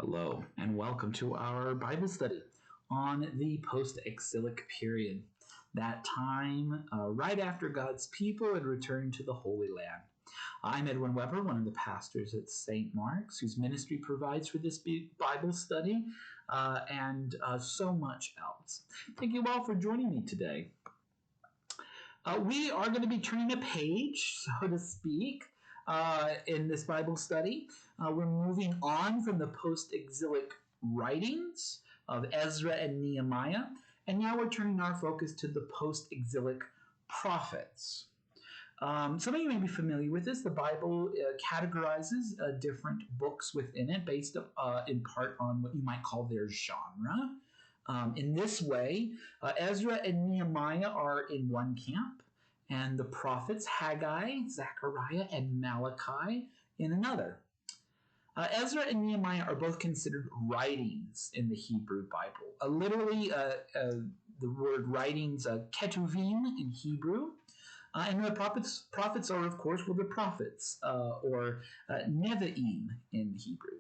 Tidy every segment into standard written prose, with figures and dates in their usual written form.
Hello, and welcome to our Bible study on the Post-Exilic period, that time right after God's people had returned to the Holy Land. I'm Edwin Weber, one of the pastors at St. Mark's, whose ministry provides for this Bible study and so much else. Thank you all for joining me today. We are going to be turning a page, so to speak, in this Bible study. We're moving on from the post-exilic writings of Ezra and Nehemiah, and now we're turning our focus to the post-exilic prophets. Some of you may be familiar with this. The Bible categorizes different books within it based in part on what you might call their genre. In this way, Ezra and Nehemiah are in one camp, and the prophets Haggai, Zechariah, and Malachi in another. Ezra and Nehemiah are both considered writings in the Hebrew Bible. Literally, the word writings, ketuvim in Hebrew. And the prophets are, of course, the prophets, or nevi'im in Hebrew.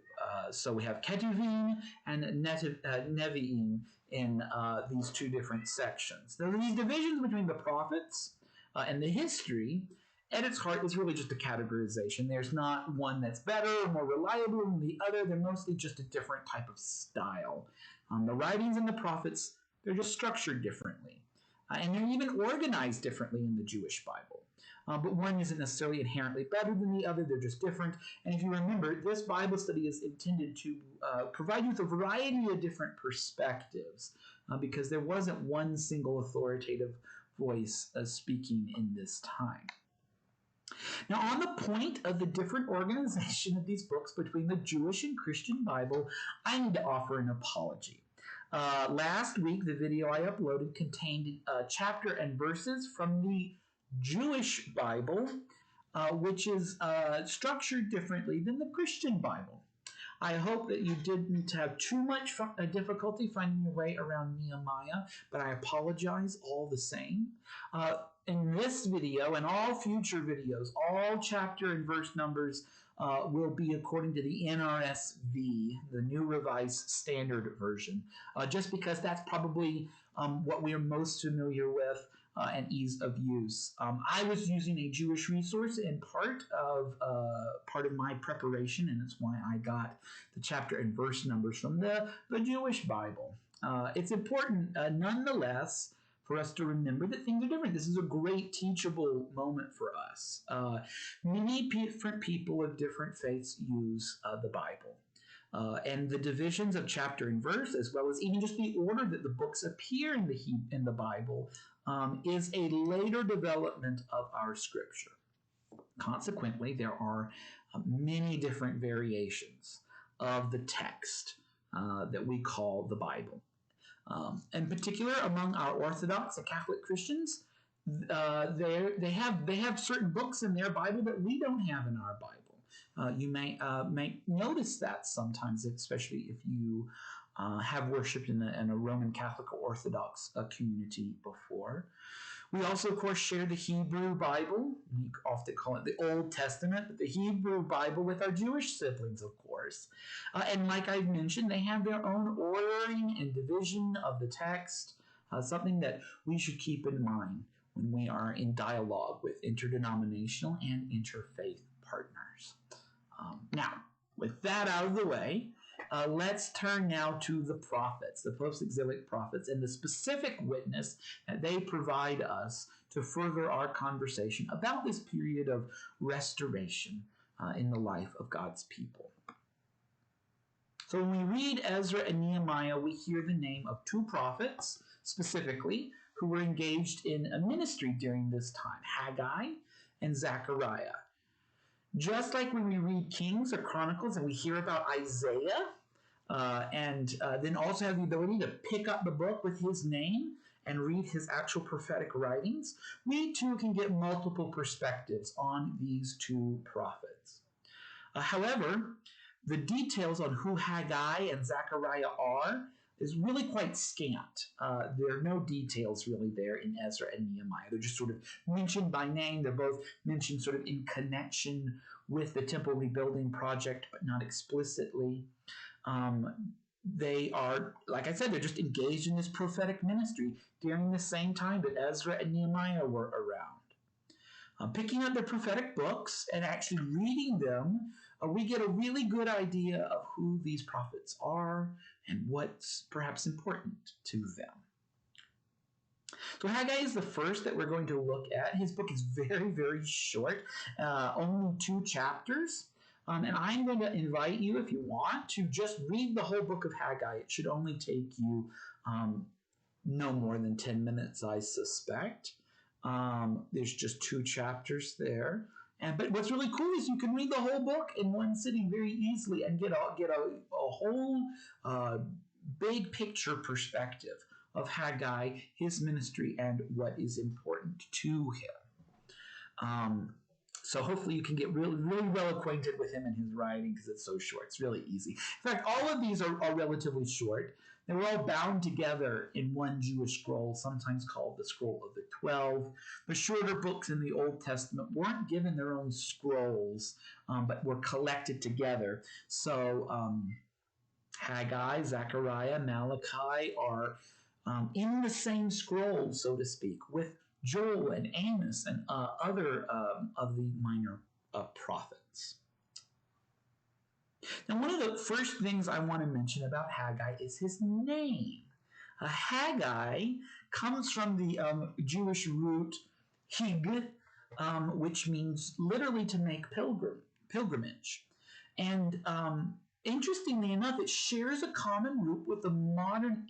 So we have ketuvim and nevi'im in these two different sections. Now, these divisions between the prophets and the history, at its heart, is really just a categorization. There's not one that's better or more reliable than the other. They're mostly just a different type of style. The writings and the prophets, they're just structured differently. And they're even organized differently in the Jewish Bible. But one isn't necessarily inherently better than the other. They're just different. And if you remember, this Bible study is intended to provide you with a variety of different perspectives because there wasn't one single authoritative voice speaking in this time. Now, on the point of the different organization of these books between the Jewish and Christian Bible, I need to offer an apology. Last week, the video I uploaded contained chapter and verses from the Jewish Bible, which is structured differently than the Christian Bible. I hope that you didn't have too much difficulty finding your way around Nehemiah, but I apologize all the same. In this video and all future videos, all chapter and verse numbers will be according to the NRSV, the New Revised Standard Version, just because that's probably what we are most familiar with and ease of use. I was using a Jewish resource in part of my preparation, and that's why I got the chapter and verse numbers from the Jewish Bible. It's important, nonetheless, for us to remember that things are different. This is a great teachable moment for us. Many different people of different faiths use the Bible. And the divisions of chapter and verse, as well as even just the order that the books appear in the Bible, is a later development of our Scripture. Consequently, there are many different variations of the text that we call the Bible. In particular, among our Orthodox and Catholic Christians, they have certain books in their Bible that we don't have in our Bible. You may notice that sometimes, especially if you have worshipped in a Roman Catholic or Orthodox community before. We also, of course, share the Hebrew Bible. We often call it the Old Testament, but the Hebrew Bible with our Jewish siblings, of course. And like I've mentioned, they have their own ordering and division of the text, something that we should keep in mind when we are in dialogue with interdenominational and interfaith partners. Now, with that out of the way, let's turn now to the prophets, the post-exilic prophets, and the specific witness that they provide us to further our conversation about this period of restoration in the life of God's people. So when we read Ezra and Nehemiah, we hear the name of two prophets, specifically, who were engaged in a ministry during this time, Haggai and Zechariah. Just like when we read Kings or Chronicles and we hear about Isaiah, and then also have the ability to pick up the book with his name and read his actual prophetic writings, we too can get multiple perspectives on these two prophets. However, the details on who Haggai and Zechariah are is really quite scant. There are no details really there in Ezra and Nehemiah. They're just sort of mentioned by name. They're both mentioned sort of in connection with the temple rebuilding project, but not explicitly. Um, they are, like I said, they're just engaged in this prophetic ministry during the same time that Ezra and Nehemiah were around. Picking up the prophetic books and actually reading them, we get a really good idea of who these prophets are and what's perhaps important to them. So Haggai is the first that we're going to look at. His book is very, very short, only 2 chapters. And I'm going to invite you, if you want, to just read the whole book of Haggai. It should only take you no more than 10 minutes, I suspect. There's just 2 chapters there. But what's really cool is you can read the whole book in one sitting very easily and get a whole big picture perspective of Haggai, his ministry, and what is important to him. So hopefully you can get really, really well acquainted with him and his writing because it's so short. It's really easy. In fact, all of these are relatively short. They were all bound together in one Jewish scroll, sometimes called the Scroll of the 12. The shorter books in the Old Testament weren't given their own scrolls, but were collected together. So Haggai, Zechariah, Malachi are in the same scroll, so to speak, with Joel and Amos and other of the minor prophets. Now, one of the first things I want to mention about Haggai is his name. Haggai comes from the Jewish root hig, which means literally to make pilgrimage. And interestingly enough, it shares a common root with the modern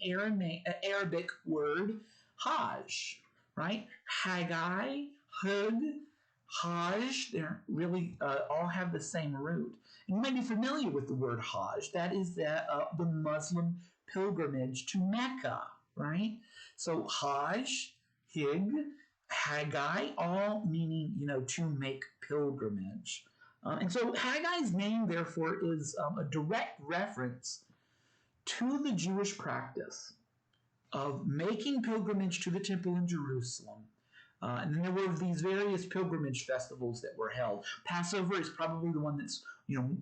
Arabic word Hajj, right? Haggai, Hud, Hajj, they really all have the same root. And you might be familiar with the word Hajj. That is the Muslim pilgrimage to Mecca, right? So Hajj, Hig, Haggai, all meaning, to make pilgrimage. And so Haggai's name, therefore, is a direct reference to the Jewish practice of making pilgrimage to the temple in Jerusalem. And then there were these various pilgrimage festivals that were held. Passover is probably the one that's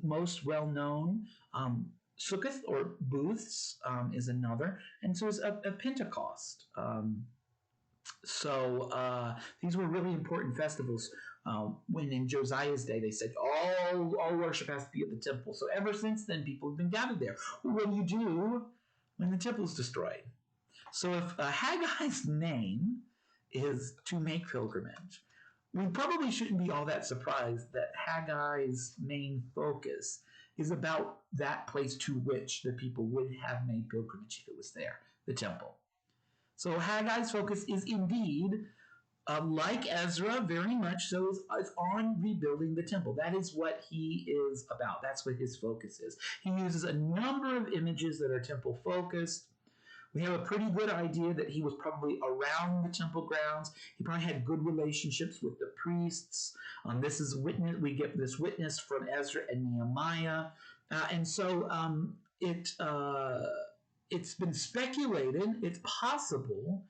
most well known. Sukkot or Booths is another, and so is a Pentecost. So these were really important festivals. When in Josiah's day they said all worship has to be at the temple. So ever since then, people have been gathered there. Well, what do you do when the temple is destroyed? So if Haggai's name is to make pilgrimage, we probably shouldn't be all that surprised that Haggai's main focus is about that place to which the people would have made pilgrimage if it was there, the temple. So Haggai's focus is indeed, like Ezra, very much so, is on rebuilding the temple. That is what he is about. That's what his focus is. He uses a number of images that are temple focused. We have a pretty good idea that he was probably around the temple grounds. He probably had good relationships with the priests. We get this witness from Ezra and Nehemiah. And so it's been speculated, it's possible,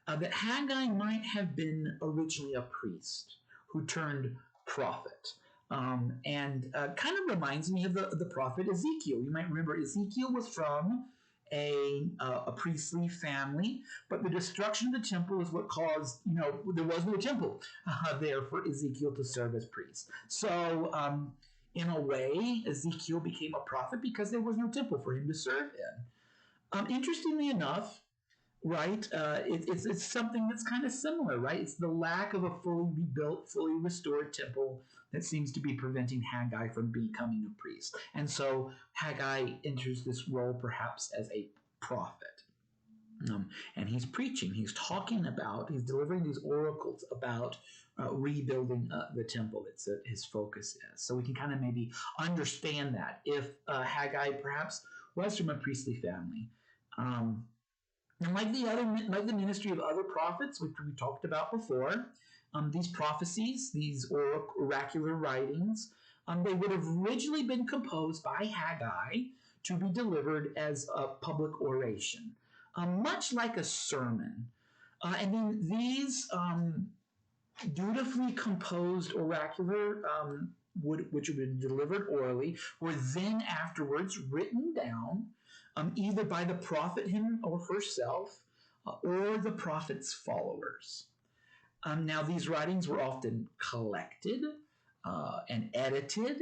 that Haggai might have been originally a priest who turned prophet. And kind of reminds me of the prophet Ezekiel. You might remember Ezekiel was from a priestly family, but the destruction of the temple is what caused, there was no temple there for Ezekiel to serve as priest. So in a way, Ezekiel became a prophet because there was no temple for him to serve in. Interestingly enough, right, it's something that's kind of similar, right? It's the lack of a fully rebuilt, fully restored temple that seems to be preventing Haggai from becoming a priest. And so Haggai enters this role perhaps as a prophet. And he's preaching, he's delivering these oracles about rebuilding the temple. It's his focus is. So we can kind of maybe understand that if Haggai perhaps was from a priestly family. And like the ministry of other prophets, which we talked about before, these prophecies, these oracular writings, they would have originally been composed by Haggai to be delivered as a public oration, much like a sermon. And then these dutifully composed oracular which have been delivered orally, were then afterwards written down, either by the prophet him or herself, or the prophet's followers. Now, these writings were often collected and edited.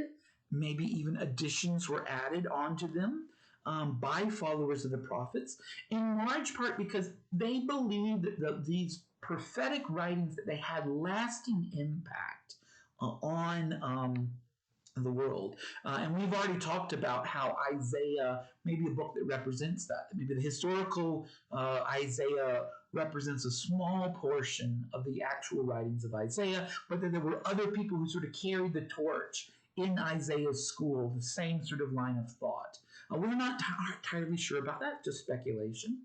Maybe even additions were added onto them by followers of the prophets, in large part because they believed that these prophetic writings, that they had lasting impact on the world. And we've already talked about how Isaiah, maybe a book that represents that. Maybe the historical Isaiah represents a small portion of the actual writings of Isaiah, but then there were other people who sort of carried the torch in Isaiah's school, the same sort of line of thought. We're not entirely sure about that, just speculation.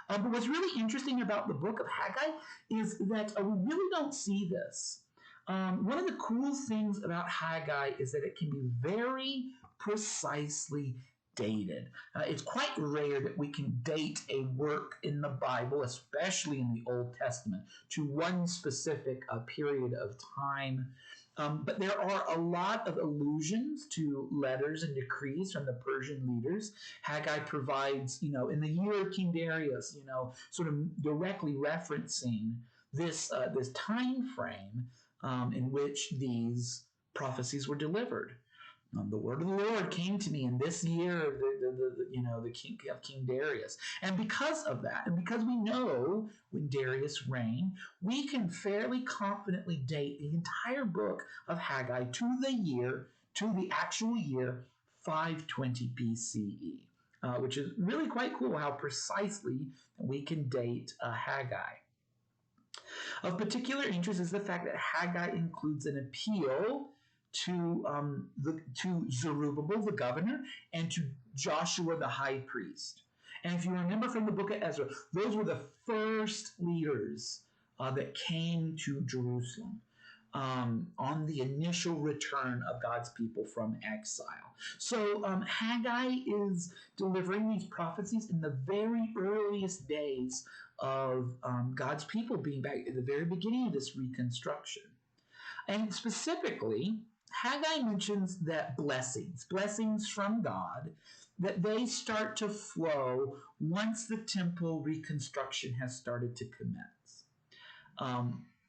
But what's really interesting about the book of Haggai is that we really don't see this. One of the cool things about Haggai is that it can be very precisely dated. It's quite rare that we can date a work in the Bible, especially in the Old Testament, to one specific period of time. But there are a lot of allusions to letters and decrees from the Persian leaders. Haggai provides, in the year of King Darius, sort of directly referencing this time frame in which these prophecies were delivered. The word of the Lord came to me in this year of the king of King Darius. And because of that, and because we know when Darius reigned, we can fairly confidently date the entire book of Haggai to the actual year 520 BCE, which is really quite cool how precisely we can date Haggai. Of particular interest is the fact that Haggai includes an appeal to Zerubbabel, the governor, and to Joshua, the high priest. And if you remember from the book of Ezra, those were the first leaders that came to Jerusalem on the initial return of God's people from exile. So Haggai is delivering these prophecies in the very earliest days of God's people being back at the very beginning of this reconstruction. And specifically, Haggai mentions that blessings from God, that they start to flow once the temple reconstruction has started to commence.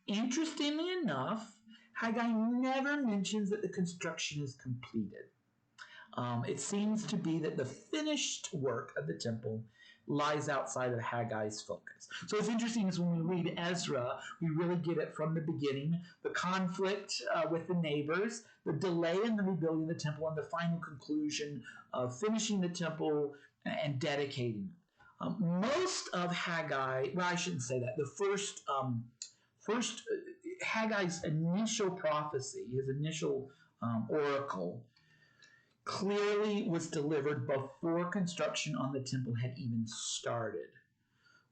Interestingly enough, Haggai never mentions that the construction is completed. It seems to be that the finished work of the temple lies outside of Haggai's focus. So it's interesting is when we read Ezra, we really get it from the beginning, the conflict with the neighbors, the delay in the rebuilding of the temple, and the final conclusion of finishing the temple and dedicating it. Most of Haggai, well, I shouldn't say that, the first Haggai's initial prophecy, his initial oracle, clearly was delivered before construction on the temple had even started.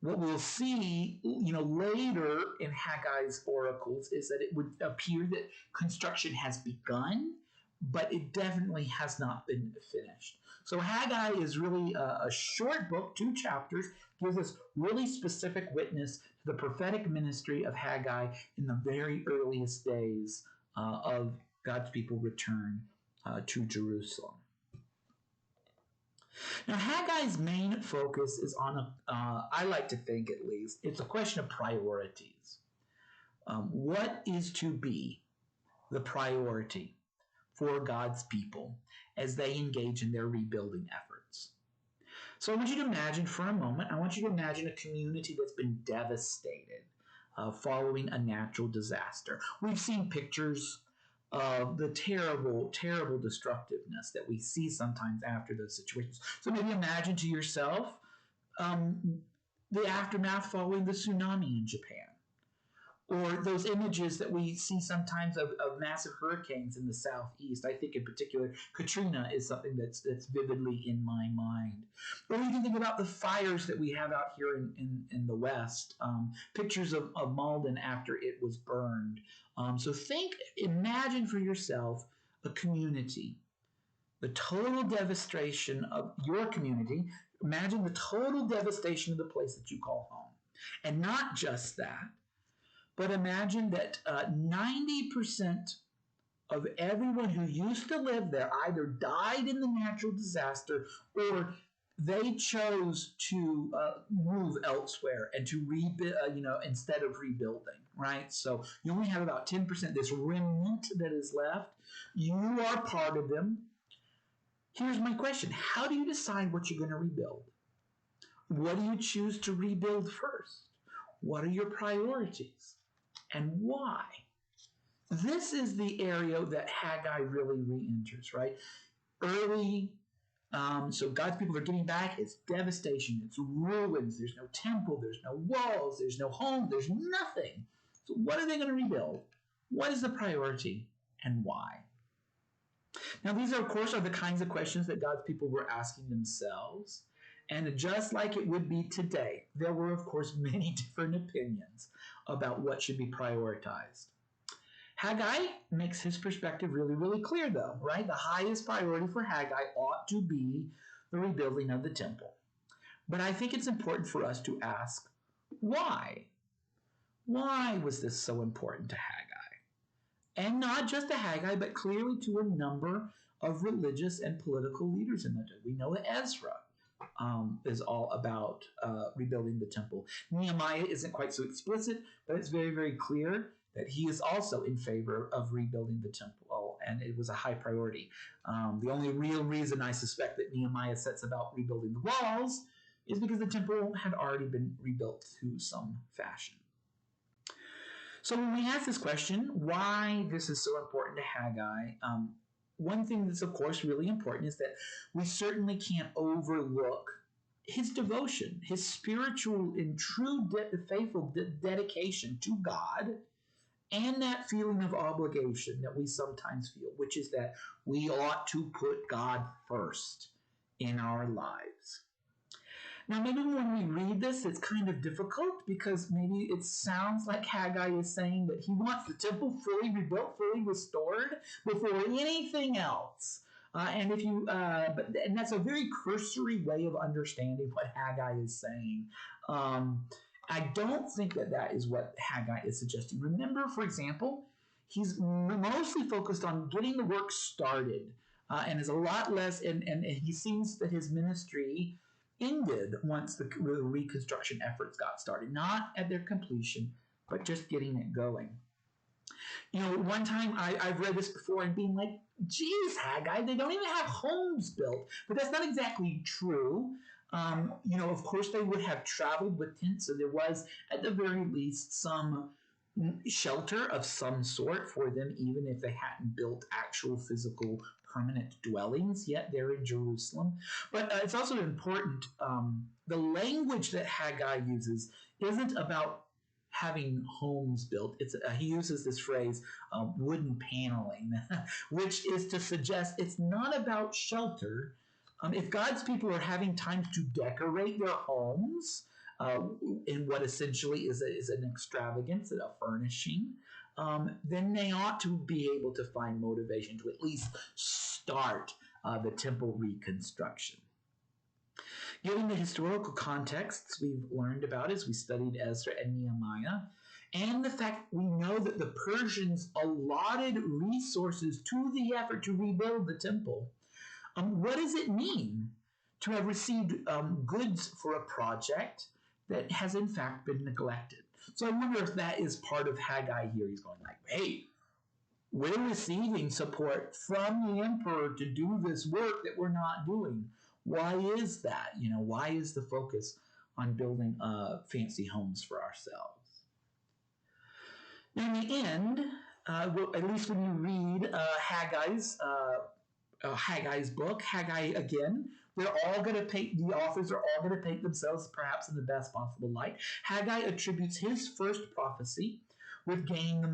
What we'll see, later in Haggai's oracles is that it would appear that construction has begun, but it definitely has not been finished. So Haggai is really a short book, 2 chapters, gives us really specific witness to the prophetic ministry of Haggai in the very earliest days of God's people return to Jerusalem. Now, Haggai's main focus is on, I like to think at least, it's a question of priorities. What is to be the priority for God's people as they engage in their rebuilding efforts? So I want you to imagine for a moment, I want you to imagine a community that's been devastated following a natural disaster. We've seen pictures of the terrible, terrible destructiveness that we see sometimes after those situations. So maybe imagine to yourself the aftermath following the tsunami in Japan, or those images that we see sometimes of massive hurricanes in the southeast. I think in particular, Katrina is something that's vividly in my mind. Or you can think about the fires that we have out here in the West, pictures of Malden after it was burned. So imagine for yourself a community, the total devastation of your community. Imagine the total devastation of the place that you call home. And not just that, but imagine that 90% of everyone who used to live there either died in the natural disaster or they chose to move elsewhere and to rebuild, instead of rebuilding, right? So you only have about 10%, this remnant that is left. You are part of them. Here's my question. How do you decide what you're going to rebuild? What do you choose to rebuild first? What are your priorities? And why? This is the area that Haggai really re-enters, right? Early, so God's people are getting back. It's devastation. It's ruins. There's no temple. There's no walls. There's no home. There's nothing. So what are they going to rebuild? What is the priority and why? Now, these, of course, are the kinds of questions that God's people were asking themselves. And just like it would be today, there were, of course, many different opinions about what should be prioritized. Haggai makes his perspective really, really clear, though, right? The highest priority for Haggai ought to be the rebuilding of the temple. But I think it's important for us to ask, why? Why was this so important to Haggai? And not just to Haggai, but clearly to a number of religious and political leaders in the day. We know that Ezra is all about rebuilding the temple. Nehemiah isn't quite so explicit, but it's very, very clear that he is also in favor of rebuilding the temple, and it was a high priority. The only real reason I suspect that Nehemiah sets about rebuilding the walls is because the temple had already been rebuilt to some fashion. So when we ask this question, why this is so important to Haggai, one thing that's, of course, really important is that we certainly can't overlook his devotion, his spiritual and true faithful dedication to God, and that feeling of obligation that we sometimes feel, which is that we ought to put God first in our lives. Now, maybe when we read this, it's kind of difficult because maybe it sounds like Haggai is saying that he wants the temple fully rebuilt, fully restored before anything else. And that's a very cursory way of understanding what Haggai is saying. I don't think that is what Haggai is suggesting. Remember, for example, he's mostly focused on getting the work started, and is a lot less. And he seems that his ministry ended once the reconstruction efforts got started, not at their completion, but just getting it going. One time I've read this before and being like, geez, Haggai, they don't even have homes built. But that's not exactly true. Of course they would have traveled with tents, so there was at the very least some shelter of some sort for them, even if they hadn't built actual physical permanent dwellings yet there in Jerusalem. But it's also important, the language that Haggai uses isn't about having homes built. He uses this phrase, wooden paneling, which is to suggest it's not about shelter. If God's people are having time to decorate their homes in what essentially is an extravagance, a furnishing, then they ought to be able to find motivation to at least start the temple reconstruction. Given the historical contexts we've learned about as we studied Ezra and Nehemiah, and the fact we know that the Persians allotted resources to the effort to rebuild the temple, what does it mean to have received goods for a project that has in fact been neglected? So I wonder if that is part of Haggai here. He's going like, hey, we're receiving support from the emperor to do this work that we're not doing. Why is that? Why is the focus on building fancy homes for ourselves? Now in the end, at least when you read Haggai's book, Haggai again, the authors are all going to paint themselves perhaps in the best possible light. Haggai attributes his first prophecy with gaining the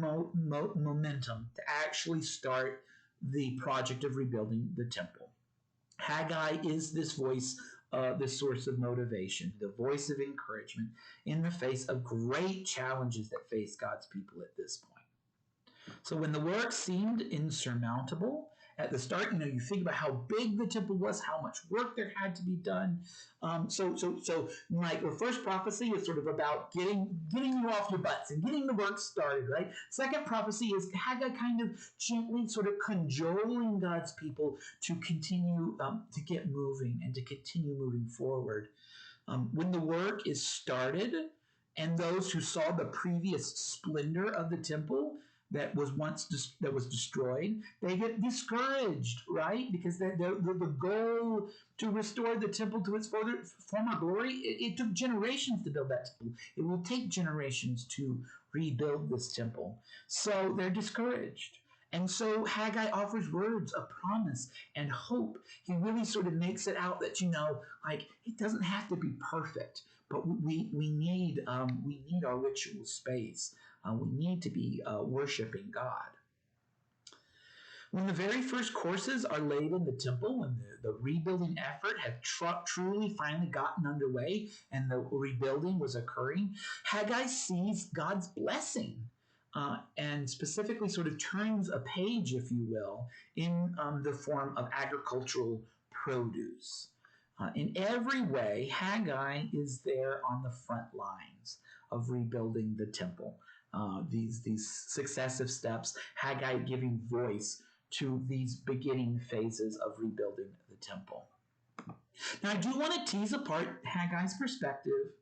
momentum to actually start the project of rebuilding the temple. Haggai is this voice, this source of motivation, the voice of encouragement in the face of great challenges that face God's people at this point. So when the work seemed insurmountable at the start, you think about how big the temple was, how much work there had to be done. So like the first prophecy is sort of about getting you off your butts and getting the work started, right? Second prophecy is Haggai kind of gently sort of cajoling God's people to continue to get moving and to continue moving forward. When the work is started, and those who saw the previous splendor of the temple that was destroyed, they get discouraged, right? Because the goal to restore the temple to its former glory, it took generations to build that temple. It will take generations to rebuild this temple. So they're discouraged. And so Haggai offers words of promise and hope. He really sort of makes it out that, it doesn't have to be perfect, but we need our ritual space. We need to be worshiping God. When the very first courses are laid in the temple, when the rebuilding effort had truly finally gotten underway and the rebuilding was occurring, Haggai sees God's blessing. And specifically sort of turns a page, if you will, in the form of agricultural produce. In every way, Haggai is there on the front lines of rebuilding the temple. These successive steps, Haggai giving voice to these beginning phases of rebuilding the temple. Now, I do want to tease apart Haggai's perspective,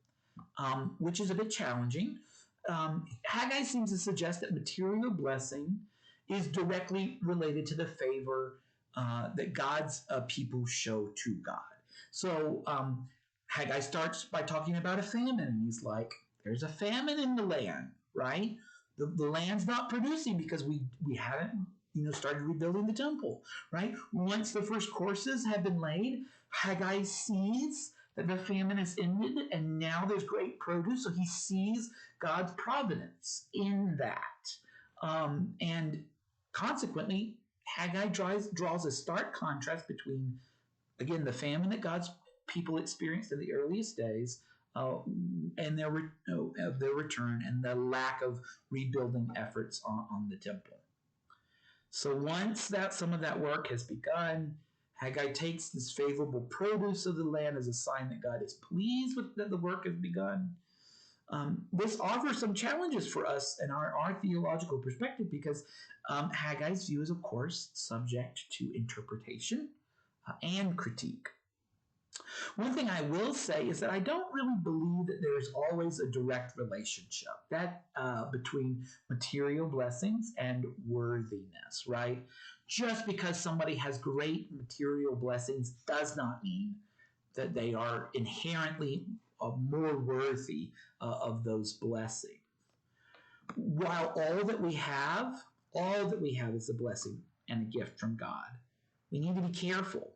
which is a bit challenging. Haggai seems to suggest that material blessing is directly related to the favor that God's people show to God. So Haggai starts by talking about a famine, and he's like, there's a famine in the land, right? The land's not producing because we haven't started rebuilding the temple, right? Once the first courses have been laid, Haggai sees that the famine has ended and now there's great produce. So he sees God's providence in that. And consequently, Haggai draws a stark contrast between, again, the famine that God's people experienced in the earliest days and their return and the lack of rebuilding efforts on the temple. So once some of that work has begun, Haggai takes this favorable produce of the land as a sign that God is pleased with that the work has begun. This offers some challenges for us in our theological perspective because Haggai's view is, of course, subject to interpretation and critique. One thing I will say is that I don't really believe that there's always a direct relationship between material blessings and worthiness, right? Just because somebody has great material blessings does not mean that they are inherently more worthy of those blessings. While all that we have is a blessing and a gift from God, we need to be careful.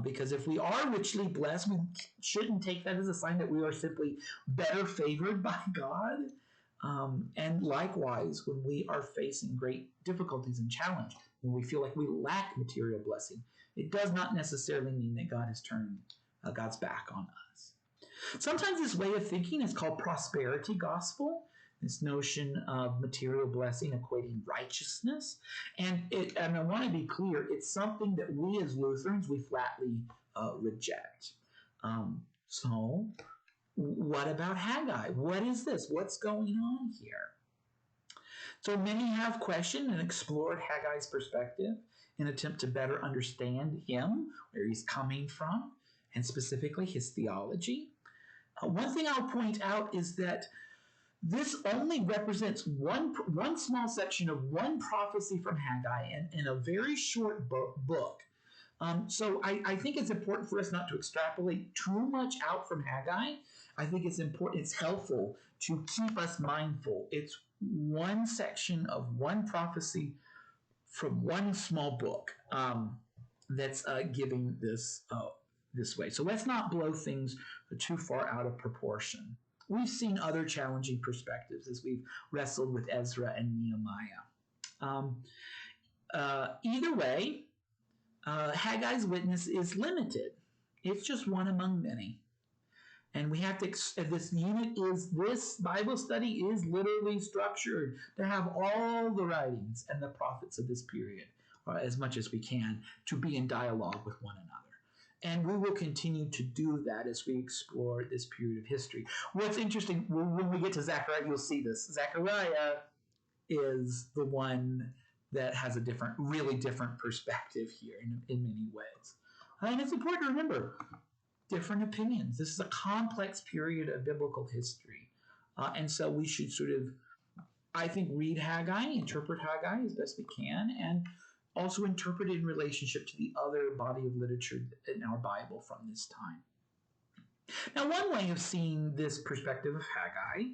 Because if we are richly blessed, we shouldn't take that as a sign that we are simply better favored by God. And likewise, when we are facing great difficulties and challenge, when we feel like we lack material blessing, it does not necessarily mean that God has turned God's back on us. Sometimes this way of thinking is called prosperity gospel. This notion of material blessing equating righteousness. And I want to be clear, it's something that we as Lutherans, we flatly reject. So what about Haggai? What is this? What's going on here? So many have questioned and explored Haggai's perspective in an attempt to better understand him, where he's coming from, and specifically his theology. One thing I'll point out is that this only represents one small section of one prophecy from Haggai in a very short book. So I think it's important for us not to extrapolate too much out from Haggai. I think it's helpful to keep us mindful. It's one section of one prophecy from one small book that's giving this way. So let's not blow things too far out of proportion. We've seen other challenging perspectives as we've wrestled with Ezra and Nehemiah. Either way, Haggai's witness is limited. It's just one among many. And we have to, this Bible study is literally structured to have all the writings and the prophets of this period as much as we can, to be in dialogue with one another. And we will continue to do that as we explore this period of history. What's interesting, when we get to Zechariah, you'll see this. Zechariah is the one that has a really different perspective here in many ways. And it's important to remember, different opinions. This is a complex period of biblical history. And so we should sort of, I think, read Haggai, interpret Haggai as best we can, and also interpret it in relationship to the other body of literature in our Bible from this time. Now, one way of seeing this perspective of Haggai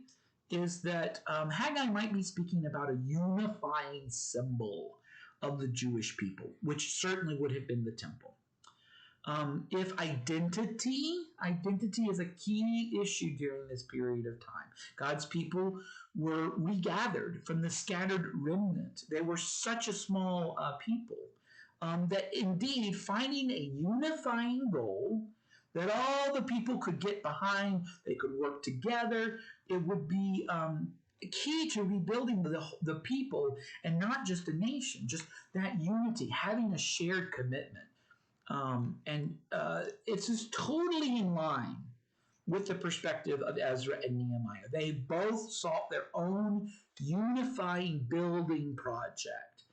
is that Haggai might be speaking about a unifying symbol of the Jewish people, which certainly would have been the temple. If identity is a key issue during this period of time. God's people were regathered from the scattered remnant. They were such a small people that indeed finding a unifying goal that all the people could get behind, they could work together, it would be key to rebuilding the people, and not just a nation, just that unity, having a shared commitment. It's just totally in line with the perspective of Ezra and Nehemiah. They both sought their own unifying building project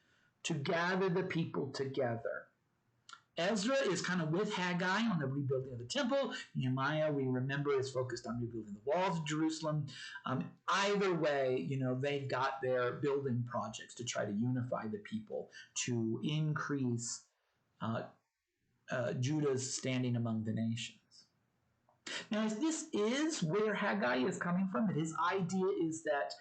to gather the people together. Ezra is kind of with Haggai on the rebuilding of the temple. Nehemiah, we remember, is focused on rebuilding the walls of Jerusalem. Either way, they've got their building projects to try to unify the people, to increase Judah's standing among the nations. Now, if this is where Haggai is coming from, that his idea is that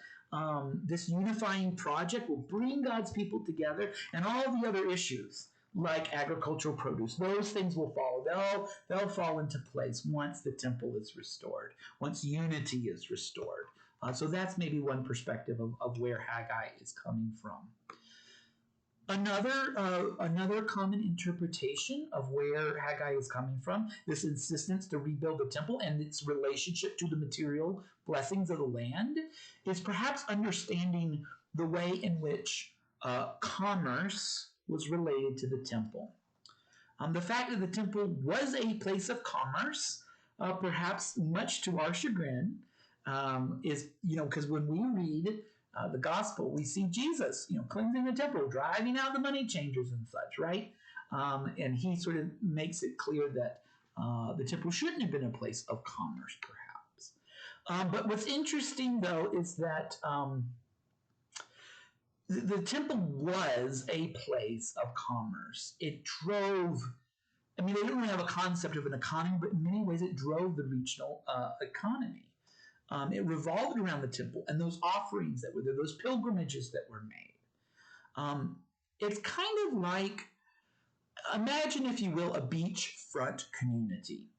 this unifying project will bring God's people together, and all the other issues like agricultural produce, those things will follow. They'll fall into place once the temple is restored, once unity is restored. So that's maybe one perspective of where Haggai is coming from. Another common interpretation of where Haggai is coming from, this insistence to rebuild the temple and its relationship to the material blessings of the land, is perhaps understanding the way in which commerce was related to the temple. The fact that the temple was a place of commerce, perhaps much to our chagrin, is, because when we read the gospel, we see Jesus, cleansing the temple, driving out the money changers and such, right? And he sort of makes it clear that the temple shouldn't have been a place of commerce, perhaps. But what's interesting, though, is that the temple was a place of commerce. It drove, they didn't really have a concept of an economy, but in many ways it drove the regional economy. It revolved around the temple and those offerings that were there, those pilgrimages that were made. It's kind of like, imagine, if you will, a beachfront community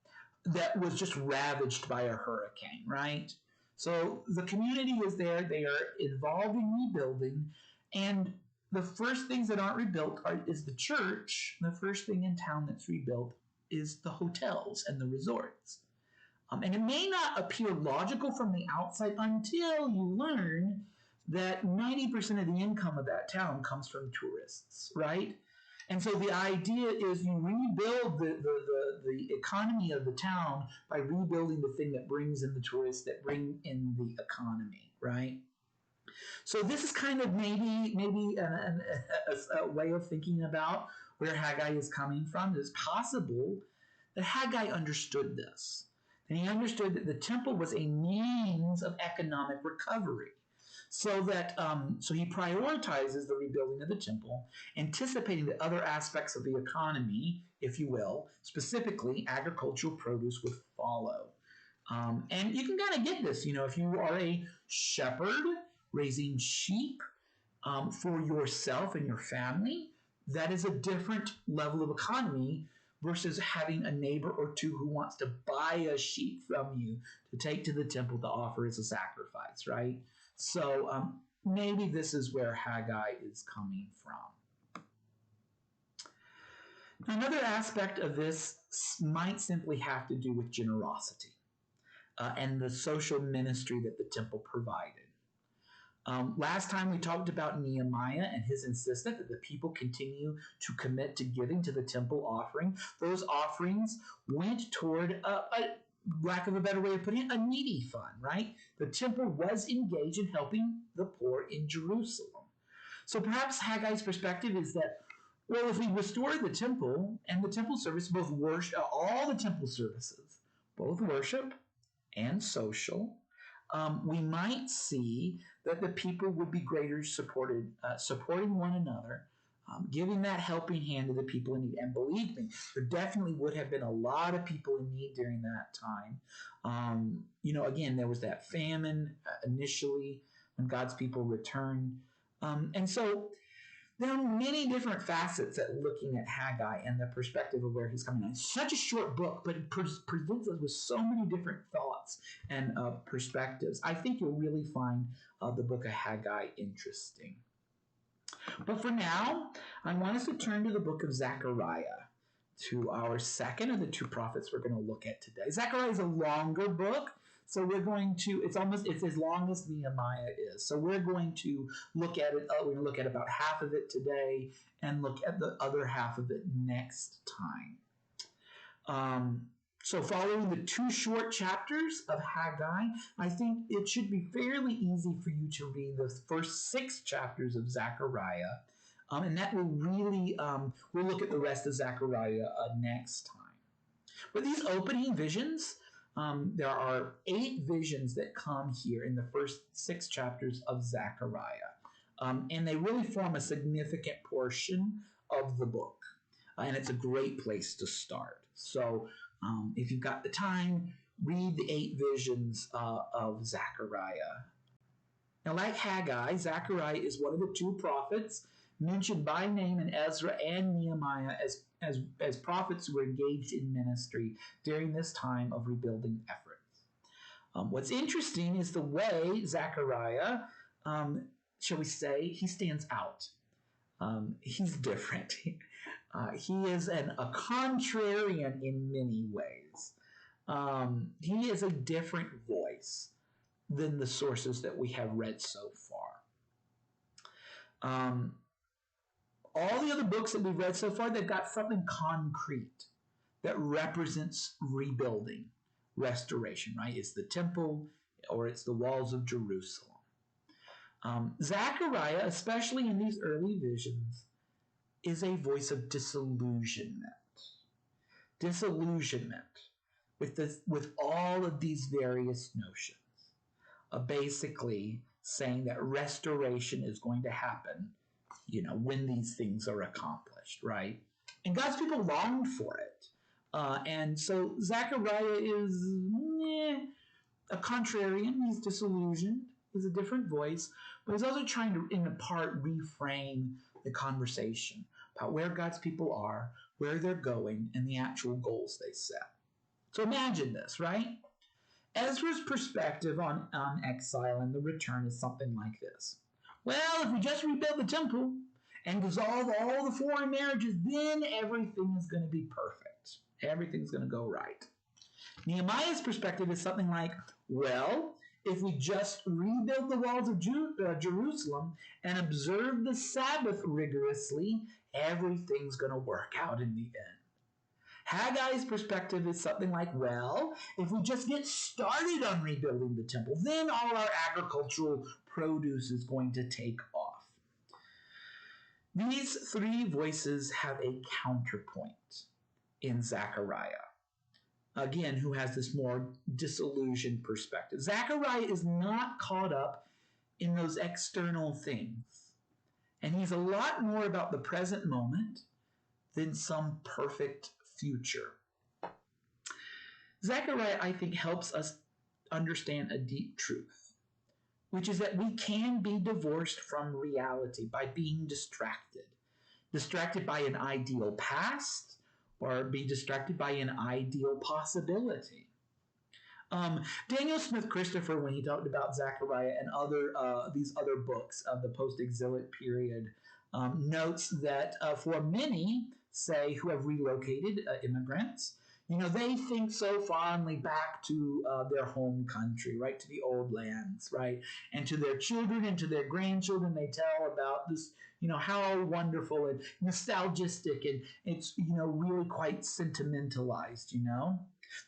that was just ravaged by a hurricane, right? So the community is there, they are involved in rebuilding, and the first things that aren't rebuilt is the church. The first thing in town that's rebuilt is the hotels and the resorts. And it may not appear logical from the outside until you learn that 90% of the income of that town comes from tourists, right? And so the idea is you rebuild the economy of the town by rebuilding the thing that brings in the tourists, that bring in the economy, right? So this is kind of maybe a way of thinking about where Haggai is coming from. It's possible that Haggai understood this. And he understood that the temple was a means of economic recovery. So he prioritizes the rebuilding of the temple, anticipating that other aspects of the economy, if you will, specifically agricultural produce, would follow. And you can kind of get this, if you are a shepherd raising sheep for yourself and your family, that is a different level of economy versus having a neighbor or two who wants to buy a sheep from you to take to the temple to offer as a sacrifice, right? So maybe this is where Haggai is coming from. Another aspect of this might simply have to do with generosity and the social ministry that the temple provided. Last time we talked about Nehemiah and his insistence that the people continue to commit to giving to the temple offering. Those offerings went toward lack of a better way of putting it, a needy fund, right? The temple was engaged in helping the poor in Jerusalem. So perhaps Haggai's perspective is that, well, if we restore the temple and the temple service, both worship, all the temple services, both worship and social, we might see that the people would be greater supporting one another, giving that helping hand to the people in need. And believe me, there definitely would have been a lot of people in need during that time. Again, there was that famine initially when God's people returned. And so there are many different facets at looking at Haggai and the perspective of where he's coming in. It's such a short book, but it presents us with so many different thoughts and perspectives. I think you'll really find the book of Haggai interesting. But for now, I want us to turn to the book of Zechariah, to our second of the two prophets we're going to look at today. Zechariah is a longer book. So it's as long as Nehemiah is. So we're going to look at it, we're going to look at about half of it today and look at the other half of it next time. So following the two short chapters of Haggai, I think it should be fairly easy for you to read the first 6 chapters of Zechariah. And that will really, we'll look at the rest of Zechariah next time. But these opening visions, there are 8 visions that come here in the first 6 chapters of Zechariah. And they really form a significant portion of the book. And it's a great place to start. So if you've got the time, read the 8 visions of Zechariah. Now, like Haggai, Zechariah is one of the 2 prophets mentioned by name in Ezra and Nehemiah as prophets who were engaged in ministry during this time of rebuilding efforts. What's interesting is the way Zechariah, shall we say, he stands out. He's different. He is a contrarian in many ways. He is a different voice than the sources that we have read so far. All the other books that we've read so far, they've got something concrete that represents rebuilding, restoration, right? It's the temple or it's the walls of Jerusalem. Zechariah, especially in these early visions, is a voice of disillusionment. Disillusionment with all of these various notions. Basically saying that restoration is going to happen, when these things are accomplished, right? And God's people longed for it. And so Zechariah is a contrarian. He's disillusioned. He's a different voice. But he's also trying to, in part, reframe the conversation about where God's people are, where they're going, and the actual goals they set. So imagine this, right? Ezra's perspective on exile and the return is something like this. Well, if we just rebuild the temple and dissolve all the foreign marriages, then everything is going to be perfect. Everything's going to go right. Nehemiah's perspective is something like, well, if we just rebuild the walls of Jerusalem and observe the Sabbath rigorously, everything's going to work out in the end. Haggai's perspective is something like, well, if we just get started on rebuilding the temple, then all our agricultural produce is going to take off. These 3 voices have a counterpoint in Zechariah, again, who has this more disillusioned perspective. Zechariah is not caught up in those external things, and he's a lot more about the present moment than some perfect future. Zechariah, I think, helps us understand a deep truth, which is that we can be divorced from reality by being distracted by an ideal past or be distracted by an ideal possibility. Daniel Smith Christopher, when he talked about Zechariah and these other books of the Post-Exilic period, notes that for many, say, who have relocated, immigrants, They think so fondly back to their home country, right, to the old lands, right, and to their children and to their grandchildren. They tell about this, how wonderful and nostalgistic, and it's, really quite sentimentalized.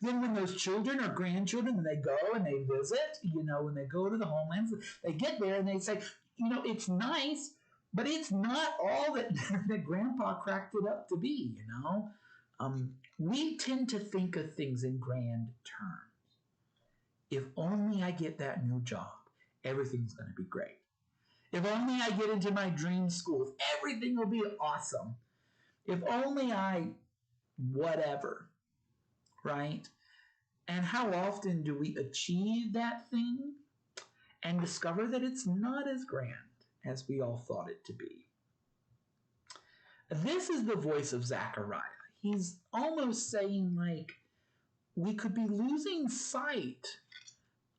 Then when those children or grandchildren, and they go and they visit, when they go to the homelands, they get there and they say, it's nice, but it's not all that, that Grandpa cracked it up to be. We tend to think of things in grand terms. If only I get that new job, everything's going to be great. If only I get into my dream school, everything will be awesome. If only I whatever, right? And how often do we achieve that thing and discover that it's not as grand as we all thought it to be? This is the voice of Zechariah. He's almost saying, like, we could be losing sight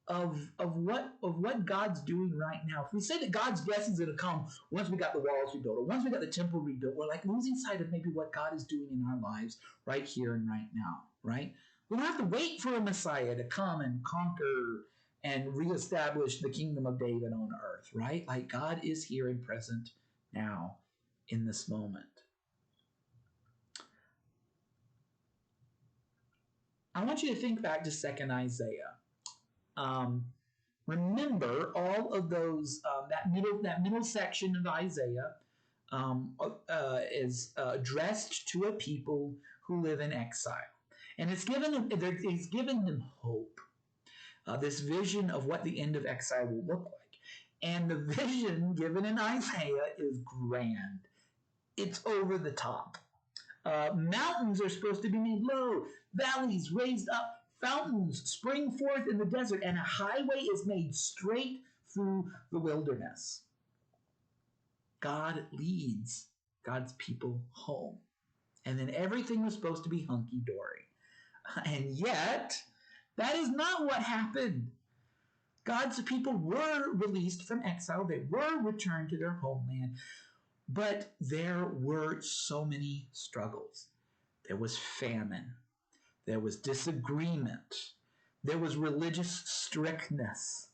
of what God's doing right now. If we say that God's blessings are going to come once we got the walls rebuilt or once we got the temple rebuilt, we're like losing sight of maybe what God is doing in our lives right here and right now, right? We don't have to wait for a Messiah to come and conquer and reestablish the kingdom of David on earth, right? Like, God is here and present now in this moment. I want you to think back to 2nd Isaiah. Remember all of those, that middle section of Isaiah is addressed to a people who live in exile. And he's given them hope, this vision of what the end of exile will look like. And the vision given in Isaiah is grand. It's over the top. Mountains are supposed to be made low, valleys raised up, fountains spring forth in the desert, and a highway is made straight through the wilderness. God leads God's people home. And then everything was supposed to be hunky-dory. And yet, that is not what happened. God's people were released from exile. They were returned to their homeland. But there were so many struggles. There was famine. There was disagreement. There was religious strictness.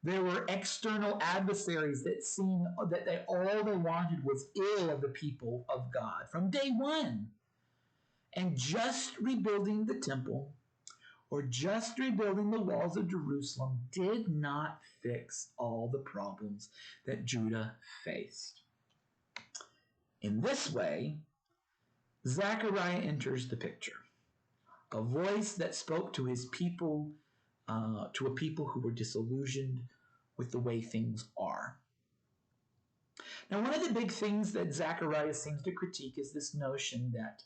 There were external adversaries that seemed that all they wanted was ill of the people of God from day one. And just rebuilding the temple or just rebuilding the walls of Jerusalem did not fix all the problems that Judah faced. In this way, Zechariah enters the picture. A voice that spoke to his people, to a people who were disillusioned with the way things are. Now, one of the big things that Zechariah seems to critique is this notion that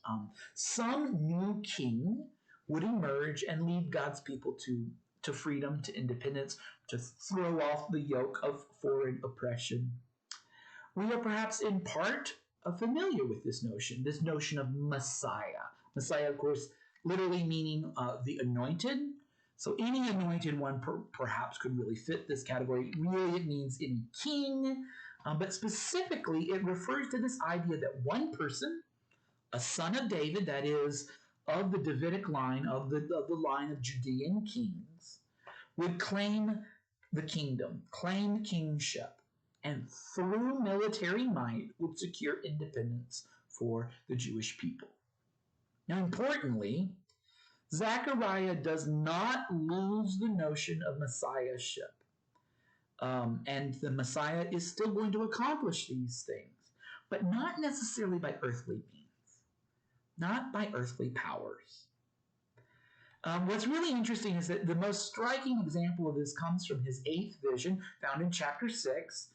some new king would emerge and lead God's people to freedom, to independence, to throw off the yoke of foreign oppression. We are perhaps in part familiar with this notion of Messiah. Messiah, of course, literally meaning the anointed. So any anointed one perhaps could really fit this category. Really, it means any king. But specifically, it refers to this idea that one person, a son of David, that is, of the Davidic line, of the line of Judean kings, would claim the kingdom, claim kingship, and through military might would secure independence for the Jewish people. Now, importantly, Zechariah does not lose the notion of messiahship. And the Messiah is still going to accomplish these things, but not necessarily by earthly means, not by earthly powers. What's really interesting is that the most striking example of this comes from his 8th vision, found in chapter 6,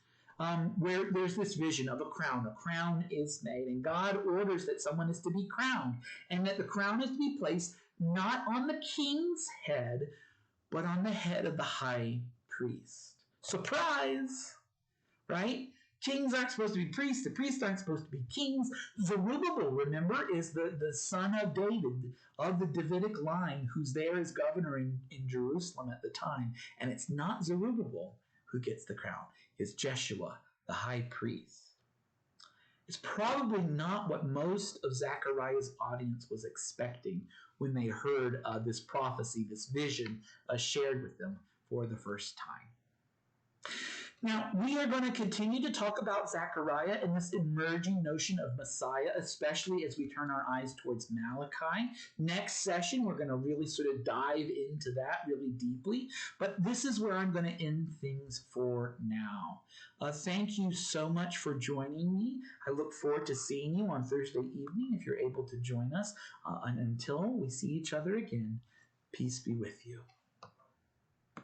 where there's this vision of a crown. A crown is made, and God orders that someone is to be crowned, and that the crown is to be placed not on the king's head, but on the head of the high priest. Surprise, right? Kings aren't supposed to be priests. The priests aren't supposed to be kings. Zerubbabel, remember, is the son of David, of the Davidic line, who's there as governor in Jerusalem at the time. And it's not Zerubbabel who gets the crown. It's Jeshua, the high priest. It's probably not what most of Zechariah's audience was expecting when they heard this prophecy, this vision shared with them for the first time. Now, we are going to continue to talk about Zechariah and this emerging notion of Messiah, especially as we turn our eyes towards Malachi. Next session, we're going to really sort of dive into that really deeply. But this is where I'm going to end things for now. Thank you so much for joining me. I look forward to seeing you on Thursday evening if you're able to join us. And until we see each other again, peace be with you.